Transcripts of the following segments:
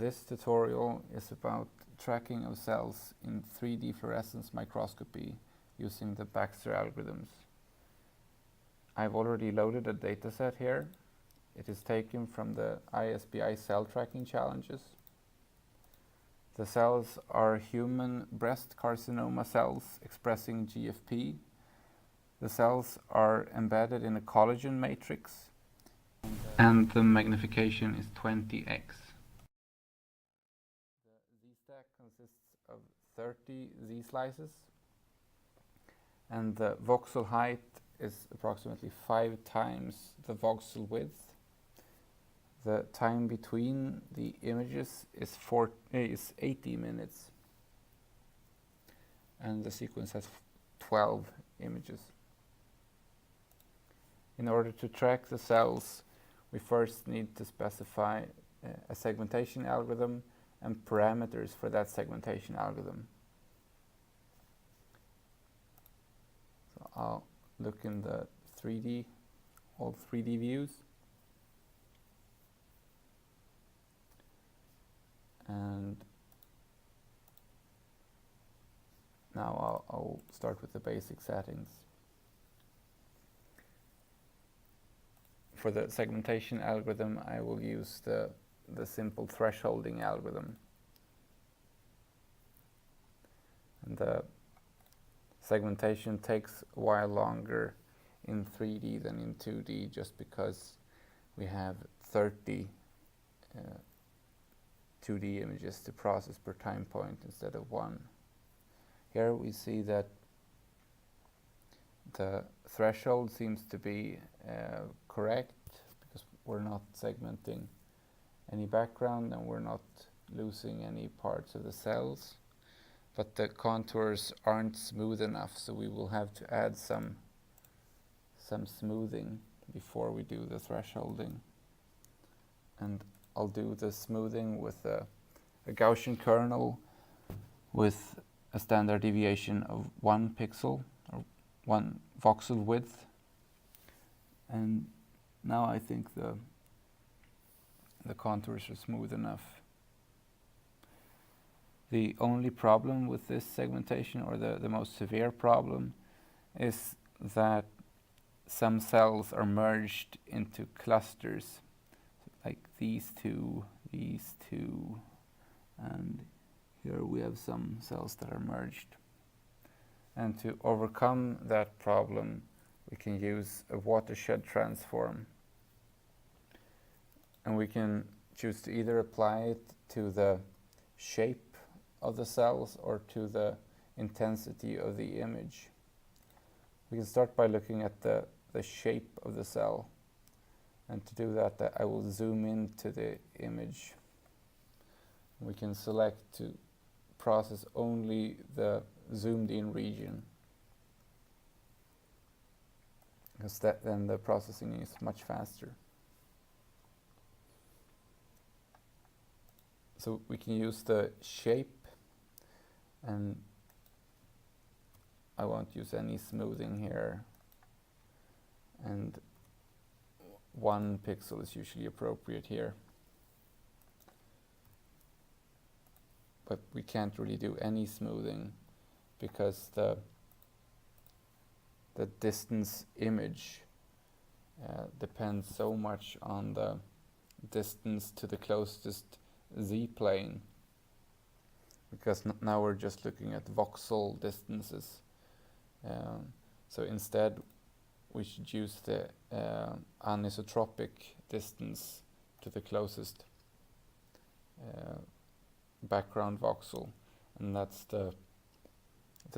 This tutorial is about tracking of cells in 3D fluorescence microscopy using the Baxter algorithms. I've already loaded a dataset here. It is taken from the ISBI cell tracking challenges. The cells are human breast carcinoma cells expressing GFP. The cells are embedded in a collagen matrix, and the magnification is 20x. The Z-stack consists of 30 Z-slices, and the voxel height is approximately 5 times the voxel width. The time between the images is 80 minutes, and the sequence has 12 images. In order to track the cells, we first need to specify a segmentation algorithm and parameters for that segmentation algorithm. So I'll look in the all 3D views. And now I'll start with the basic settings. For the segmentation algorithm, I will use the simple thresholding algorithm. And the segmentation takes a while longer in 3D than in 2D, just because we have 30 2D images to process per time point instead of 1. Here we see that the threshold seems to be correct, because we're not segmenting any background and we're not losing any parts of the cells. But the contours aren't smooth enough, so we will have to add some smoothing before we do the thresholding. And I'll do the smoothing with a Gaussian kernel with a standard deviation of 1 pixel or 1 voxel width. And now I think the contours are smooth enough. The only problem with this segmentation, or the most severe problem, is that some cells are merged into clusters, like these two, and here we have some cells that are merged. And to overcome that problem, we can use a watershed transform. And we can choose to either apply it to the shape of the cells or to the intensity of the image. We can start by looking at the shape of the cell. And to do that, I will zoom into the image. We can select to process only the zoomed in region, because then the processing is much faster. So we can use the shape, and I won't use any smoothing here, and 1 pixel is usually appropriate here. But we can't really do any smoothing because the distance image depends so much on the distance to the closest z-plane, because now we're just looking at voxel distances. So instead we should use the anisotropic distance to the closest background voxel, and that's the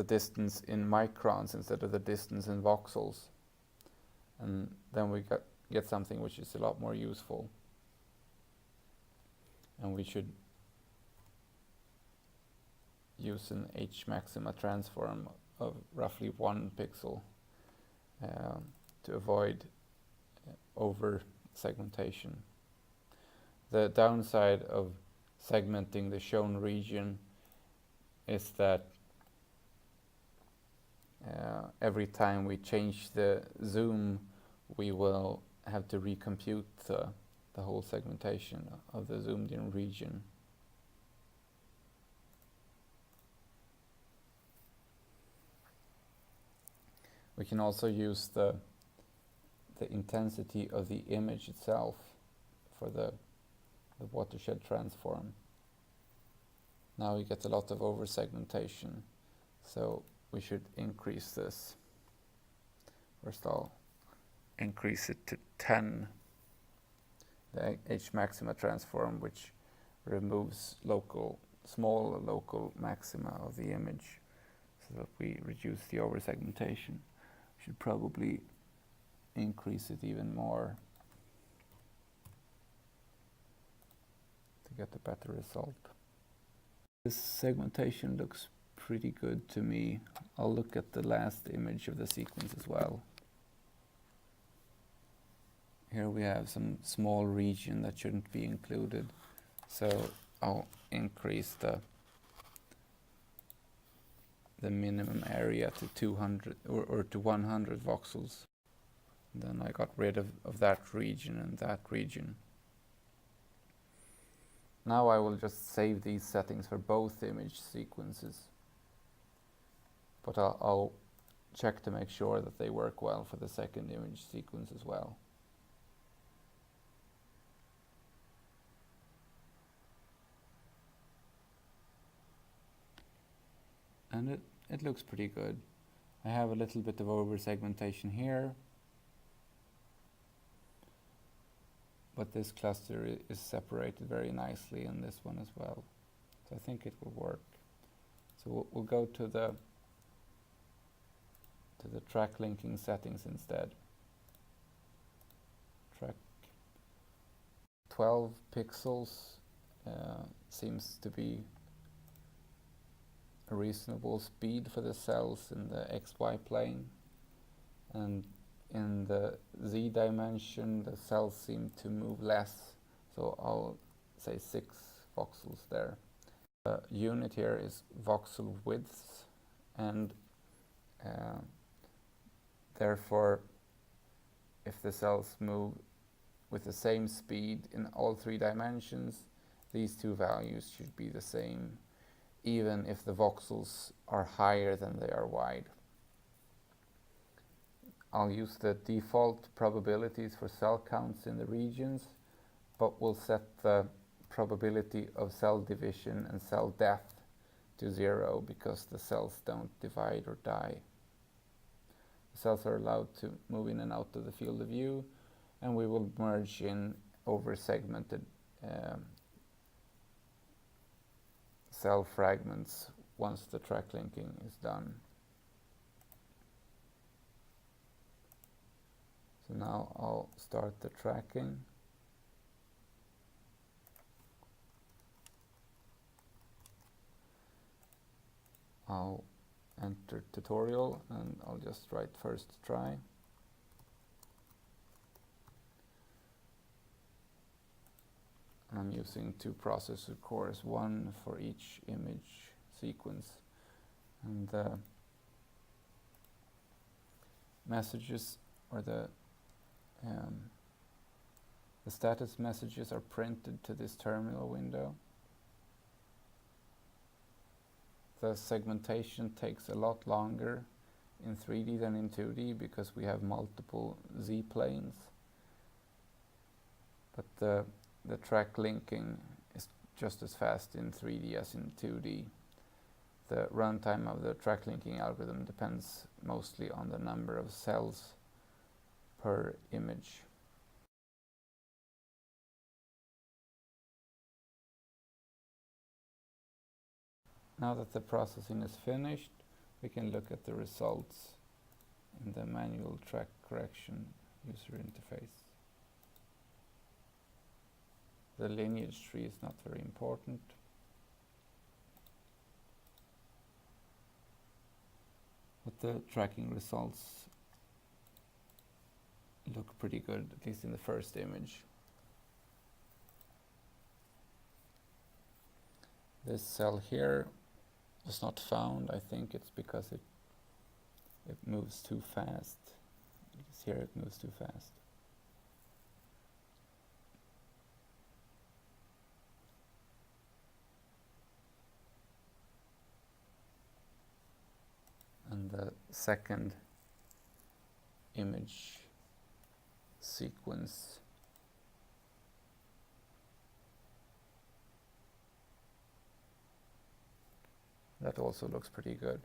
distance in microns instead of the distance in voxels. And then we get something which is a lot more useful. And we should use an H maxima transform of roughly 1 pixel to avoid over segmentation. The downside of segmenting the shown region is that every time we change the zoom, we will have to recompute the whole segmentation of the zoomed in region. We can also use the intensity of the image itself for the watershed transform. Now we get a lot of over segmentation, so we should increase this. First I'll increase it to 10, the H maxima transform, which removes small local maxima of the image, so that we reduce the over segmentation. We should probably increase it even more to get a better result. This segmentation looks pretty good to me. I'll look at the last image of the sequence as well. Here we have some small region that shouldn't be included, so I'll increase the minimum area to 200 or to 100 voxels. And then I got rid of that region and that region. Now I will just save these settings for both image sequences, but I'll check to make sure that they work well for the second image sequence as well. And it looks pretty good. I have a little bit of over segmentation here, but this cluster is separated very nicely in this one as well. So I think it will work. So we'll go to the track linking settings instead. Track 12 pixels seems to be a reasonable speed for the cells in the XY plane, and in the Z dimension the cells seem to move less, so I'll say 6 voxels there. The unit here is voxel widths, and therefore if the cells move with the same speed in all 3 dimensions, these 2 values should be the same, even if the voxels are higher than they are wide. I'll use the default probabilities for cell counts in the regions, but we'll set the probability of cell division and cell death to 0 because the cells don't divide or die. The cells are allowed to move in and out of the field of view, and we will merge in over segmented cell fragments once the track linking is done. So now I'll start the tracking. I'll enter tutorial and I'll just write first try. I'm using 2 processor cores, 1 for each image sequence, and the messages or the status messages are printed to this terminal window. The segmentation takes a lot longer in 3D than in 2D because we have multiple Z planes, but the track linking is just as fast in 3D as in 2D. The runtime of the track linking algorithm depends mostly on the number of cells per image. Now that the processing is finished, we can look at the results in the manual track correction user interface. The lineage tree is not very important. But the tracking results look pretty good, at least in the first image. This cell here was not found. I think it's because it moves too fast. Because here it moves too fast. And the second image sequence. That also looks pretty good.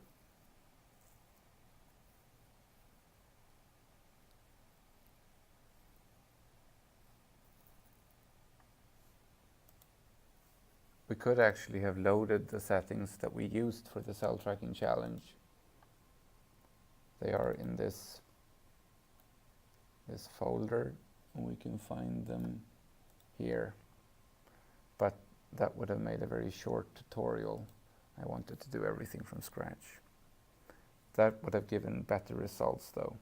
We could actually have loaded the settings that we used for the cell tracking challenge. They are in this folder, and we can find them here. But that would have made a very short tutorial. I wanted to do everything from scratch. That would have given better results though.